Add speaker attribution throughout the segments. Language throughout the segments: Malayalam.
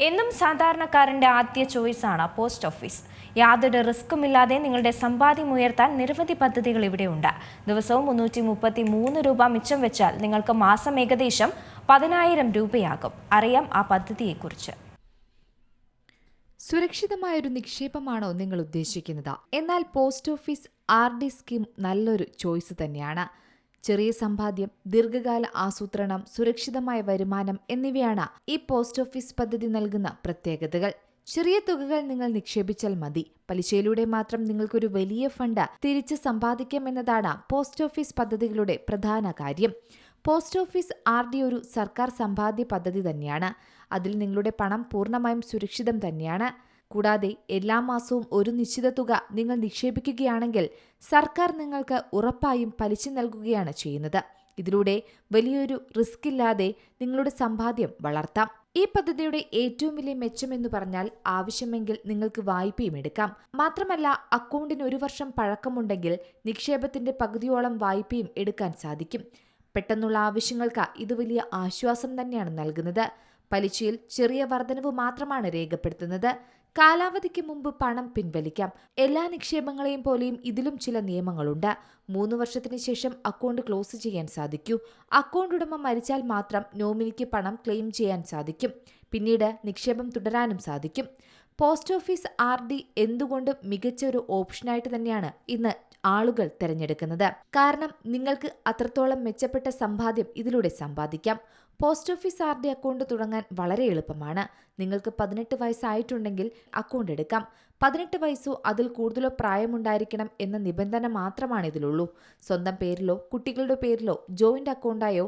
Speaker 1: എന്നും സാധാരണക്കാരന്റെ ആദ്യ ചോയ്സാണ് പോസ്റ്റ് ഓഫീസ്. യാതൊരു റിസ്ക്കുമില്ലാതെ നിങ്ങളുടെ സമ്പാദ്യം ഉയർത്താൻ നിരവധി പദ്ധതികൾ ഇവിടെയുണ്ട്. ദിവസവും 333 രൂപ മിച്ചം വെച്ചാൽ നിങ്ങൾക്ക് മാസം ഏകദേശം 10,000 രൂപയാകും. അറിയാം ആ പദ്ധതിയെക്കുറിച്ച്.
Speaker 2: സുരക്ഷിതമായൊരു നിക്ഷേപമാണോ നിങ്ങൾ ഉദ്ദേശിക്കുന്നത്? എന്നാൽ പോസ്റ്റ് ഓഫീസ് RD സ്കീം നല്ലൊരു ചോയ്സ് തന്നെയാണ്. ചെറിയ സമ്പാദ്യം, ദീർഘകാല ആസൂത്രണം, സുരക്ഷിതമായ വരുമാനം എന്നിവയാണ് ഈ പോസ്റ്റ് ഓഫീസ് പദ്ധതി നൽകുന്ന പ്രത്യേകതകൾ. ചെറിയ തുകകൾ നിങ്ങൾ നിക്ഷേപിച്ചാൽ മതി. പലിശയിലൂടെ മാത്രം നിങ്ങൾക്കൊരു വലിയ ഫണ്ട് തിരിച്ച് സമ്പാദിക്കാമെന്നതാണ് പോസ്റ്റ് ഓഫീസ് പദ്ധതികളുടെ പ്രധാന കാര്യം. പോസ്റ്റ് ഓഫീസ് RD ഒരു സർക്കാർ സമ്പാദ്യ പദ്ധതി തന്നെയാണ്. അതിൽ നിങ്ങളുടെ പണം പൂർണ്ണമായും സുരക്ഷിതം തന്നെയാണ്. കൂടാതെ എല്ലാ മാസവും ഒരു നിശ്ചിത തുക നിങ്ങൾ നിക്ഷേപിക്കുകയാണെങ്കിൽ സർക്കാർ നിങ്ങൾക്ക് ഉറപ്പായും പലിശ നൽകുകയാണ് ചെയ്യുന്നത്. ഇതിലൂടെ വലിയൊരു റിസ്ക് ഇല്ലാതെ നിങ്ങളുടെ സമ്പാദ്യം വളർത്താം. ഈ പദ്ധതിയുടെ ഏറ്റവും വലിയ മെച്ചമെന്ന് പറഞ്ഞാൽ ആവശ്യമെങ്കിൽ നിങ്ങൾക്ക് വായ്പയും എടുക്കാം. മാത്രമല്ല, അക്കൗണ്ടിന് 1 വർഷം പഴക്കമുണ്ടെങ്കിൽ നിക്ഷേപത്തിന്റെ പകുതിയോളം വായ്പയും എടുക്കാൻ സാധിക്കും. പെട്ടെന്നുള്ള ആവശ്യങ്ങൾക്ക് ഇത് വലിയ ആശ്വാസം തന്നെയാണ് നൽകുന്നത്. പലിശയിൽ ചെറിയ വർധനവ് മാത്രമാണ് രേഖപ്പെടുത്തുന്നത്. കാലാവധിക്ക് മുമ്പ് പണം പിൻവലിക്കാം. എല്ലാ നിക്ഷേപങ്ങളെയും പോലെയും ഇതിലും ചില നിയമങ്ങളുണ്ട്. 3 വർഷത്തിന് ശേഷം അക്കൗണ്ട് ക്ലോസ് ചെയ്യാൻ സാധിക്കൂ. അക്കൗണ്ട് ഉടമ മരിച്ചാൽ മാത്രം നോമിനിക്ക് പണം ക്ലെയിം ചെയ്യാൻ സാധിക്കും. പിന്നീട് നിക്ഷേപം തുടരാനും സാധിക്കും. പോസ്റ്റ് ഓഫീസ് RD എന്തുകൊണ്ടും മികച്ച ഒരു ഓപ്ഷനായിട്ട് തന്നെയാണ് ഇന്ന് ആളുകൾ തിരഞ്ഞെടുക്കുന്നത്. കാരണം നിങ്ങൾക്ക് അത്രത്തോളം മെച്ചപ്പെട്ട സമ്പാദ്യം ഇതിലൂടെ സമ്പാദിക്കാം. പോസ്റ്റ് ഓഫീസ് RD അക്കൗണ്ട് തുടങ്ങാൻ വളരെ എളുപ്പമാണ്. നിങ്ങൾക്ക് 18 വയസ്സായിട്ടുണ്ടെങ്കിൽ അക്കൗണ്ട് എടുക്കാം. 18 വയസ്സോ അതിൽ കൂടുതലോ പ്രായമുണ്ടായിരിക്കണം എന്ന നിബന്ധന മാത്രമാണ് ഇതിലുള്ളൂ. സ്വന്തം പേരിലോ കുട്ടികളുടെ പേരിലോ ജോയിന്റ് അക്കൗണ്ടായോ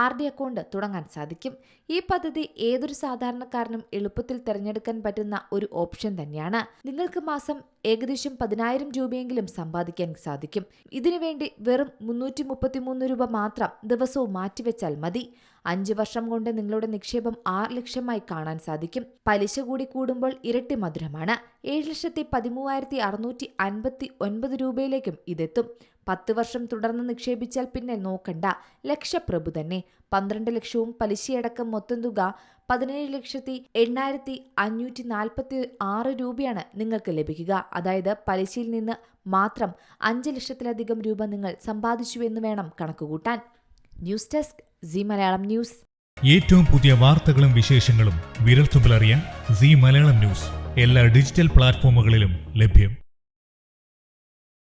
Speaker 2: RD അക്കൗണ്ട് തുടങ്ങാൻ സാധിക്കും. ഈ പദ്ധതി ഏതൊരു സാധാരണക്കാരനും എളുപ്പത്തിൽ തിരഞ്ഞെടുക്കാൻ പറ്റുന്ന ഒരു ഓപ്ഷൻ തന്നെയാണ്. നിങ്ങൾക്ക് മാസം ഏകദേശം 10,000 രൂപയെങ്കിലും സമ്പാദിക്കാൻ സാധിക്കും. ഇതിനുവേണ്ടി വെറും 333 രൂപ മാത്രം ദിവസവും മാറ്റിവെച്ചാൽ മതി. 5 വർഷം കൊണ്ട് നിങ്ങളുടെ നിക്ഷേപം 6 ലക്ഷമായി കാണാൻ സാധിക്കും. പലിശ കൂടി കൂടുമ്പോൾ ഇരട്ടി മധുരമാണ്. 7,13,659 രൂപയിലേക്കും ഇതെത്തും. 10 വർഷം തുടർന്ന് നിക്ഷേപിച്ചാൽ പിന്നെ നോക്കണ്ട, ലക്ഷപ്രഭു തന്നെ. 12 ലക്ഷവും പലിശയടക്കം മൊത്തം തുക 17,08,546 രൂപയാണ് നിങ്ങൾക്ക് ലഭിക്കുക. അതായത് പലിശയിൽ നിന്ന് മാത്രം 5 ലക്ഷത്തിലധികം രൂപ നിങ്ങൾ സമ്പാദിച്ചുവെന്ന് വേണം കണക്കുകൂട്ടാൻ. News desk C Malayalam news.
Speaker 3: ഏറ്റവും പുതിയ വാർത്തകളും വിശേഷങ്ങളും വിരൽത്തുമ്പിലറിയാൻ സി മലയാളം ന്യൂസ് എല്ലാ ഡിജിറ്റൽ പ്ലാറ്റ്ഫോമുകളിലും ലഭ്യം.